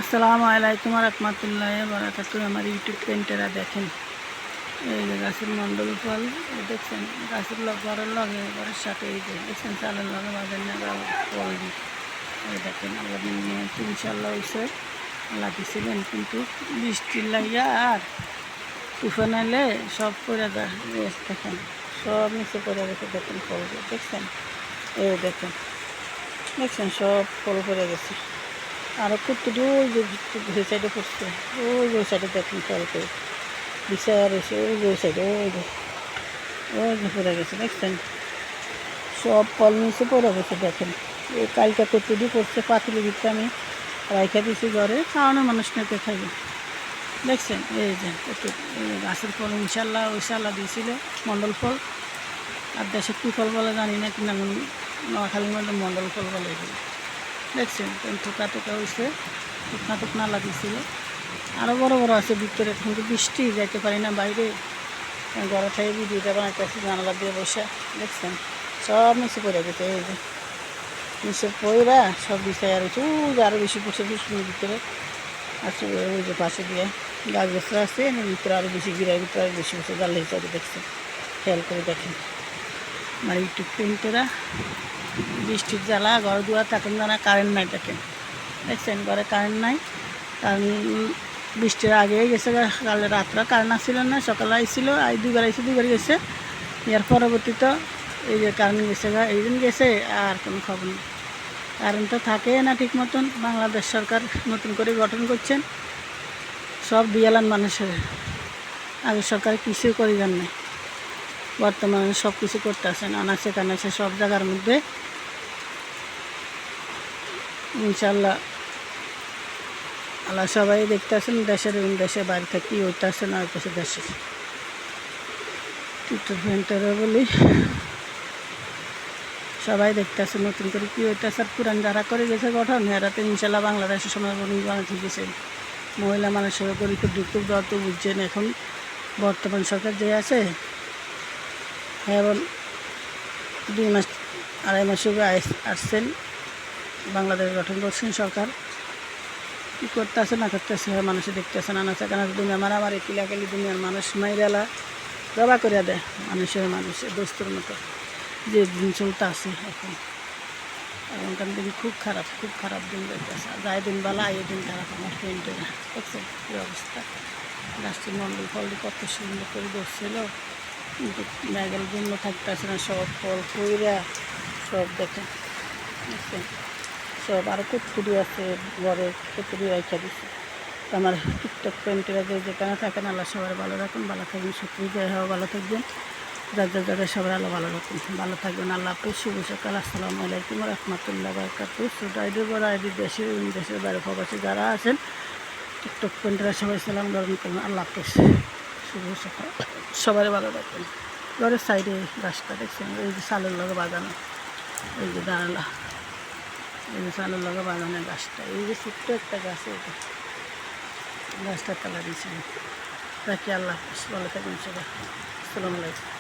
আসসালামু আলাইকুম রহমতুল্লাহি বারাকাতুহু। আমার ইউটিউব পেন্টেরা দেখেন, এই যে গাছের মন্ডল ফল দেখছেন, গাছের ঘরের লগে ঘরের সাথে এই যে দেখছেন চালের লগে বাজার না ফল দিই। এই দেখেন আল্লাহ ইনশাল্লাহ হয়েছে, আল্লাহ দিছিলেন, কিন্তু বৃষ্টির লাগিয়া আর তুফান এলে সব পড়ে যায়। দেখেন সব নিচে পড়ে গেছে, দেখেন ফল দেখছেন, এই দেখেন দেখছেন সব ফল পড়ে গেছে। আরও কুট্টুটি ওই যে সাইডে পড়ছে, ওই সাইডে দেখুন ফল করে বিছায়া রয়েছে, ওই সাইডে ওই যে পড়ে গেছে দেখছেন, সব ফল নিচে পড়ে গেছে। দেখেন এই কালকা কুট্টুটি পড়ছে, পাতিলের ভিতরে আমি রাইখা দিয়েছি ঘরে, খাওয়ানো মানুষ নিতে খাইবে। দেখছেন এই যে গাছের ফল ইনশাল্লাহ ওইশাল্লাহ দিয়েছিল মণ্ডল ফল। আর দেশে কী ফল বলে জানি না, কিন্তু আমি নোয়াখালীর মধ্যে মণ্ডল ফল বলে এগুলো। দেখছেন টোকা টোকা হয়েছে, টুকনা টুকনা লাগিয়েছিল, আরও বড় বড় আছে ভিতরে, কিন্তু বৃষ্টি যাইতে পারি না বাইরে, ঘরে থেকে ভিডিওটা বানাইতেছি জানালা দিয়ে বসে। দেখছেন সব নিচে পড়ে গেছে, এই যে নিচে পড়া সব বিছাই আর হচ্ছে, ওই যে আরও বেশি পড়ছে বৃষ্টির ভিতরে আছে, ওই যে পাশে দিয়ে গাছ গাছ আছে, এর ভিতরে আরও বেশি গিরার ভিতরে আরও বেশি পড়ছে জানলা হিসাবে। দেখছেন খেয়াল করে দেখেন আমার ইউটিউব পেন্টেরা, বৃষ্টির জ্বালা ঘর দুয়ার থাকুন জানা, কারেন্ট নাই। দেখেন দেখছেন ঘরে কারেন্ট নাই, কারণ বৃষ্টির আগে গেছে, কালে রাত্রে কারেন্ট আসছিল না, সকালে আইছিল, দুইবার আইসি দুইবার গেছে। এর পরবর্তীতে এই যে কারেন্ট গেছে, এই দিন গেছে আর কোনো খবর নেই। কারেন্ট তো থাকে না ঠিক মতন। বাংলাদেশ সরকার নতুন করে গঠন করছেন, সব দিয়ালান মানুষের, আগে সরকার কিছুই করে যান নাই, বর্তমানে সব কিছু করতে আসেন, আনাচে কানাচে সব জায়গার মধ্যে ইনশাল্লাহ আল্লাহ সবাই দেখতে আসেন, দেশে বাইরে থেকে কী হইতেছে না হইতেছে দেশে। টিকটক ভেন্টারে বলি সবাই দেখতে আসে নতুন করে কী হইতেছে, আর পুরান যারা করে গেছে গঠন এরাতে ইনশাল্লাহ বাংলাদেশের সময় বানাতে গেছে। মহিলা মানুষের গরিব দুঃখ দেওয়া তো বুঝছেন। এখন বর্তমান সরকার যে আছে, এখন 2 মাস 2.5 মাস আসছেন, বাংলাদেশ গঠন করছেন সরকার, কী করতে আসে না করতে আসে মানুষে দেখতে আসে না নাচা কানাচ দুনিয়া মারামারি কিলাকালি, দুনিয়ার মানুষ মাইরালা জবা করে দেয় মানুষের দোস্তর মতো, যে দিন চলতে আসে এখন। এখনকার দিন খুব খারাপ দিন যাইতেছে, যাই দিন বালা এই দিন খারাপ। আমার ফ্রেন্ডের দেখছে কী অবস্থা, গাছটির মন্ডল ফলটি কত সুন্দর করে ধরছিল, কিন্তু মেঘের জন্য থাকতে আসে না, সব ফল কইরা সব দেখেন দেখছেন সব। আরও কুটকুটি আছে ঘরে, কুটকুটি রাখা দিচ্ছে। আমার টিকটক পেন্টেরা যে যেখানে থাকেন আল্লাহ সবাই ভালো রাখুন, ভালো থাকবেন, সত্যি জয় হওয়া ভালো থাকবেন, যাদের সবাই আল্লাহ ভালো রাখুন, ভালো থাকবেন। আল্লাহ হাফেজ, শুভ সকাল, আসসালামু আলাইকুম রহমতুল্লাহ বারাকাতুহু। ছোট আইডির বড় আইডির দেশের বাইরে প্রবাসী যারা আছেন টিকটক পেন্টেরা সবাই সালাম গ্রহণ করুন। আল্লাহ হাফেজ, শুভ সকাল, সবাই ভালো রাখবেন। ঘরের সাইডে গাছটা দেখছেন, এই যে সালের লগে বাগানো, এই যে জানালা, এই যে সালের লগে বাগানের গাছটা, এই যে ছোট্ট একটা গাছ, এটা গাছটা তালা দিয়েছিল। রাখি, আল্লাহ হাফেজ, ভালো থাকবেন সবাই, আসসালামু আলাইকুম।